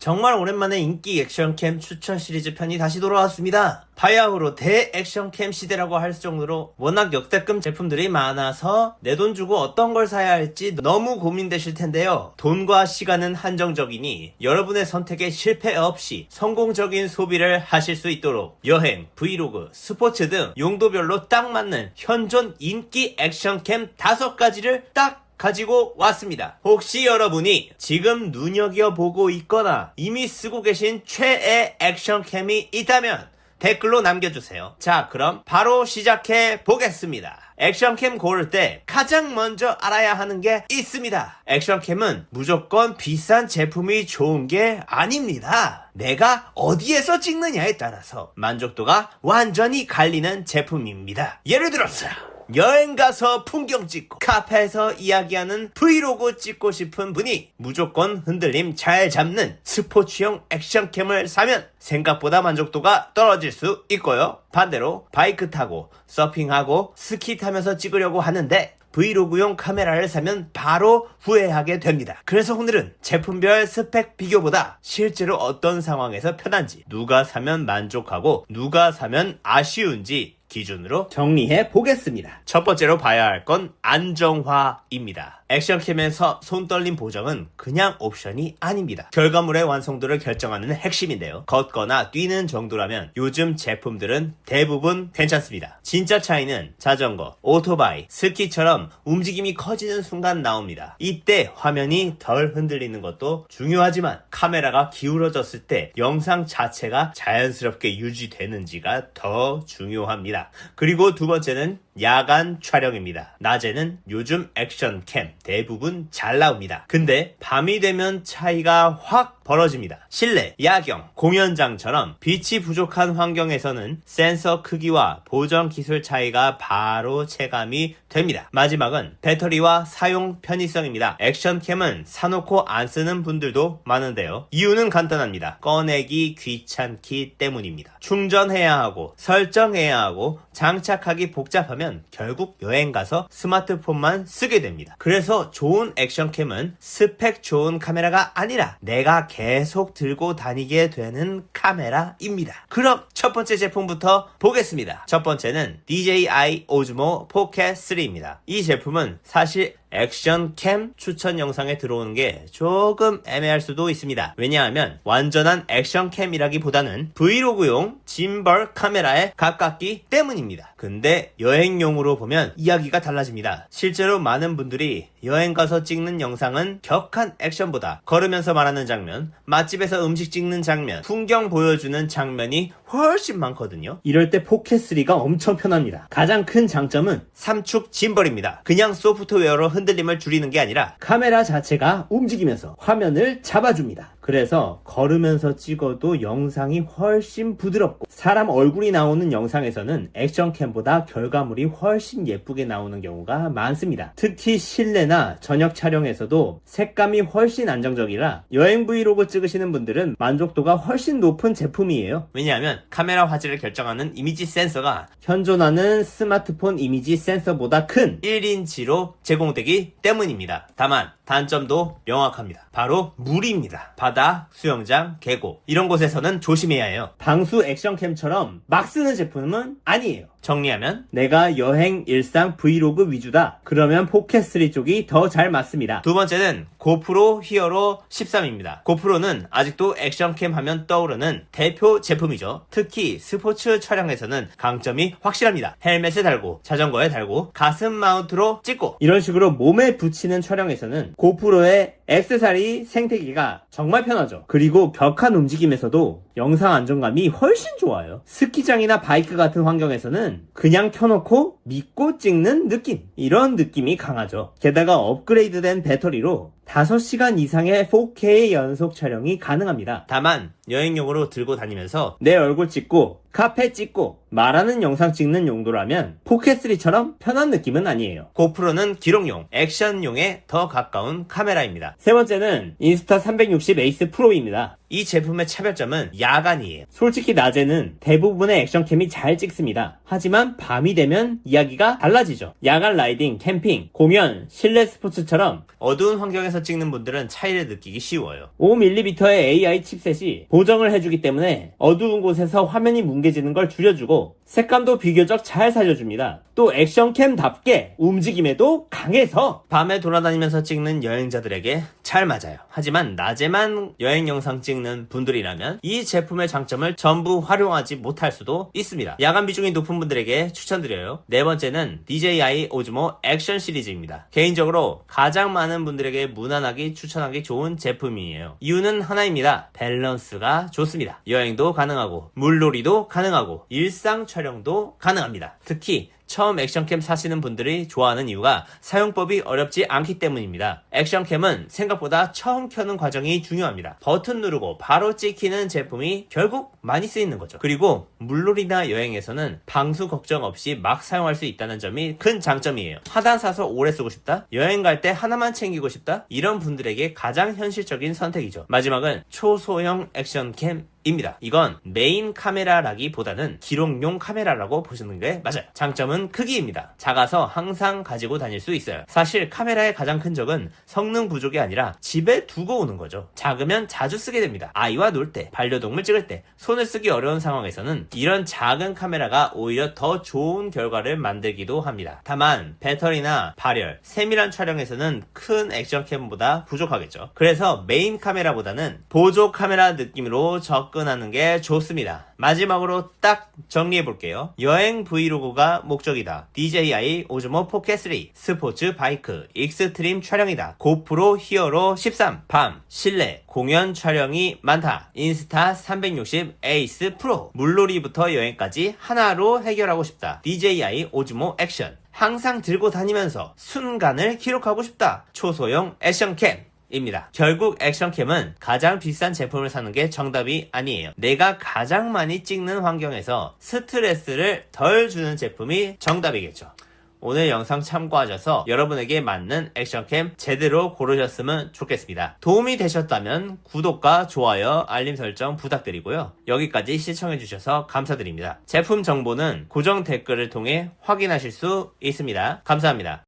정말 오랜만에 인기 액션캠 추천 시리즈 편이 다시 돌아왔습니다. 바야흐로 대액션캠 시대라고 할 정도로 워낙 역대급 제품들이 많아서 내 돈 주고 어떤 걸 사야 할지 너무 고민되실 텐데요. 돈과 시간은 한정적이니 여러분의 선택에 실패 없이 성공적인 소비를 하실 수 있도록 여행, 브이로그, 스포츠 등 용도별로 딱 맞는 현존 인기 액션캠 5가지를 딱 가지고 왔습니다. 혹시 여러분이 지금 눈여겨보고 있거나 이미 쓰고 계신 최애 액션캠이 있다면 댓글로 남겨주세요. 자, 그럼 바로 시작해 보겠습니다. 액션캠 고를 때 가장 먼저 알아야 하는 게 있습니다. 액션캠은 무조건 비싼 제품이 좋은 게 아닙니다. 내가 어디에서 찍느냐에 따라서 만족도가 완전히 갈리는 제품입니다. 예를 들어서 여행 가서 풍경 찍고 카페에서 이야기하는 브이로그 찍고 싶은 분이 무조건 흔들림 잘 잡는 스포츠용 액션캠을 사면 생각보다 만족도가 떨어질 수 있고요. 반대로 바이크 타고 서핑하고 스키 타면서 찍으려고 하는데 브이로그용 카메라를 사면 바로 후회하게 됩니다. 그래서 오늘은 제품별 스펙 비교보다 실제로 어떤 상황에서 편한지, 누가 사면 만족하고 누가 사면 아쉬운지 기준으로 정리해 보겠습니다. 첫 번째로 봐야 할 건 안정화입니다. 액션캠에서 손떨림 보정은 그냥 옵션이 아닙니다. 결과물의 완성도를 결정하는 핵심인데요. 걷거나 뛰는 정도라면 요즘 제품들은 대부분 괜찮습니다. 진짜 차이는 자전거, 오토바이, 스키처럼 움직임이 커지는 순간 나옵니다. 이때 화면이 덜 흔들리는 것도 중요하지만 카메라가 기울어졌을 때 영상 자체가 자연스럽게 유지되는지가 더 중요합니다. 그리고 두 번째는 야간 촬영입니다. 낮에는 요즘 액션캠 대부분 잘 나옵니다. 근데 밤이 되면 차이가 확 벌어집니다. 실내, 야경, 공연장처럼 빛이 부족한 환경에서는 센서 크기와 보정 기술 차이가 바로 체감이 됩니다. 마지막은 배터리와 사용 편의성입니다. 액션캠은 사놓고 안 쓰는 분들도 많은데요. 이유는 간단합니다. 꺼내기 귀찮기 때문입니다. 충전해야 하고 설정해야 하고 장착하기 복잡하면 결국 여행 가서 스마트폰만 쓰게 됩니다. 그래서 좋은 액션캠은 스펙 좋은 카메라가 아니라 내가 계속 들고 다니게 되는 카메라입니다. 그럼 첫 번째 제품부터 보겠습니다. 첫 번째는 DJI Osmo Pocket 3입니다. 이 제품은 사실 액션캠 추천 영상에 들어오는 게 조금 애매할 수도 있습니다. 왜냐하면 완전한 액션캠이라기보다는 브이로그용 짐벌 카메라에 가깝기 때문입니다. 근데 여행용으로 보면 이야기가 달라집니다. 실제로 많은 분들이 여행 가서 찍는 영상은 격한 액션보다 걸으면서 말하는 장면, 맛집에서 음식 찍는 장면, 풍경 보여주는 장면이 훨씬 많거든요. 이럴 때 포켓3가 엄청 편합니다. 가장 큰 장점은 삼축 짐벌입니다. 그냥 소프트웨어로 흔들림을 줄이는 게 아니라 카메라 자체가 움직이면서 화면을 잡아줍니다. 그래서 걸으면서 찍어도 영상이 훨씬 부드럽고 사람 얼굴이 나오는 영상에서는 액션캠보다 결과물이 훨씬 예쁘게 나오는 경우가 많습니다. 특히 실내나 저녁 촬영에서도 색감이 훨씬 안정적이라 여행 브이로그 찍으시는 분들은 만족도가 훨씬 높은 제품이에요. 왜냐하면 카메라 화질을 결정하는 이미지 센서가 현존하는 스마트폰 이미지 센서보다 큰 1인치로 제공되기 때문입니다. 다만 단점도 명확합니다. 바로 물입니다. 바다, 수영장, 계곡 이런 곳에서는 조심해야 해요. 방수 액션캠처럼 막 쓰는 제품은 아니에요. 정리하면 내가 여행, 일상, 브이로그 위주다. 그러면 포켓3 쪽이 더 잘 맞습니다. 두 번째는 고프로 히어로 13입니다. 고프로는 아직도 액션캠 하면 떠오르는 대표 제품이죠. 특히 스포츠 촬영에서는 강점이 확실합니다. 헬멧에 달고 자전거에 달고 가슴 마운트로 찍고 이런 식으로 몸에 붙이는 촬영에서는 고프로의 액세서리 생태계가 정말 편하죠. 그리고 격한 움직임에서도 영상 안정감이 훨씬 좋아요. 스키장이나 바이크 같은 환경에서는 그냥 켜놓고 믿고 찍는 느낌, 이런 느낌이 강하죠. 게다가 업그레이드된 배터리로 5시간 이상의 4K 연속 촬영이 가능합니다. 다만 여행용으로 들고 다니면서 내 얼굴 찍고 카페 찍고 말하는 영상 찍는 용도라면 포켓3처럼 편한 느낌은 아니에요. 고프로는 기록용, 액션용에 더 가까운 카메라입니다. 세 번째는 인스타360 에이스 프로입니다. 이 제품의 차별점은 야간이에요. 솔직히 낮에는 대부분의 액션캠이 잘 찍습니다. 하지만 밤이 되면 이야기가 달라지죠. 야간 라이딩, 캠핑, 공연, 실내 스포츠처럼 어두운 환경에서 가까이서 찍는 분들은 차이를 느끼기 쉬워요. 5mm의 AI 칩셋이 보정을 해주기 때문에 어두운 곳에서 화면이 뭉개지는 걸 줄여주고 색감도 비교적 잘 살려줍니다. 또 액션캠답게 움직임에도 강해서 밤에 돌아다니면서 찍는 여행자들에게 잘 맞아요. 하지만 낮에만 여행 영상 찍는 분들이라면 이 제품의 장점을 전부 활용하지 못할 수도 있습니다. 야간 비중이 높은 분들에게 추천드려요. 네 번째는 DJI 오즈모 액션 시리즈입니다. 개인적으로 가장 많은 분들에게 무난하게 추천하기 좋은 제품이에요. 이유는 하나입니다. 밸런스가 좋습니다. 여행도 가능하고 물놀이도 가능하고 일상 촬영도 가능합니다. 특히 처음 액션캠 사시는 분들이 좋아하는 이유가 사용법이 어렵지 않기 때문입니다. 액션캠은 생각보다 처음 켜는 과정이 중요합니다. 버튼 누르고 바로 찍히는 제품이 결국 많이 쓰이는 거죠. 그리고 물놀이나 여행에서는 방수 걱정 없이 막 사용할 수 있다는 점이 큰 장점이에요. 하단 사서 오래 쓰고 싶다? 여행 갈 때 하나만 챙기고 싶다? 이런 분들에게 가장 현실적인 선택이죠. 마지막은 초소형 액션캠 입니다. 이건 메인 카메라라기보다는 기록용 카메라라고 보시는 게 맞아요. 장점은 크기입니다. 작아서 항상 가지고 다닐 수 있어요. 사실 카메라의 가장 큰 적은 성능 부족이 아니라 집에 두고 오는 거죠. 작으면 자주 쓰게 됩니다. 아이와 놀 때, 반려동물 찍을 때, 손을 쓰기 어려운 상황에서는 이런 작은 카메라가 오히려 더 좋은 결과를 만들기도 합니다. 다만 배터리나 발열, 세밀한 촬영에서는 큰 액션캠보다 부족하겠죠. 그래서 메인 카메라보다는 보조 카메라 느낌으로 접근하는 게 좋습니다. 마지막으로 딱 정리해볼게요. 여행 브이로그가 목적이다. DJI 오즈모 포켓 3 스포츠 바이크 익스트림 촬영이다. 고프로 히어로 13 밤 실내 공연 촬영이 많다. 인스타 360 에이스 프로 물놀이부터 여행까지 하나로 해결하고 싶다. DJI 오즈모 액션 항상 들고 다니면서 순간을 기록하고 싶다. 초소형 액션캠 입니다. 결국 액션캠은 가장 비싼 제품을 사는 게 정답이 아니에요. 내가 가장 많이 찍는 환경에서 스트레스를 덜 주는 제품이 정답이겠죠. 오늘 영상 참고하셔서 여러분에게 맞는 액션캠 제대로 고르셨으면 좋겠습니다. 도움이 되셨다면 구독과 좋아요, 알림 설정 부탁드리고요. 여기까지 시청해주셔서 감사드립니다. 제품 정보는 고정 댓글을 통해 확인하실 수 있습니다. 감사합니다.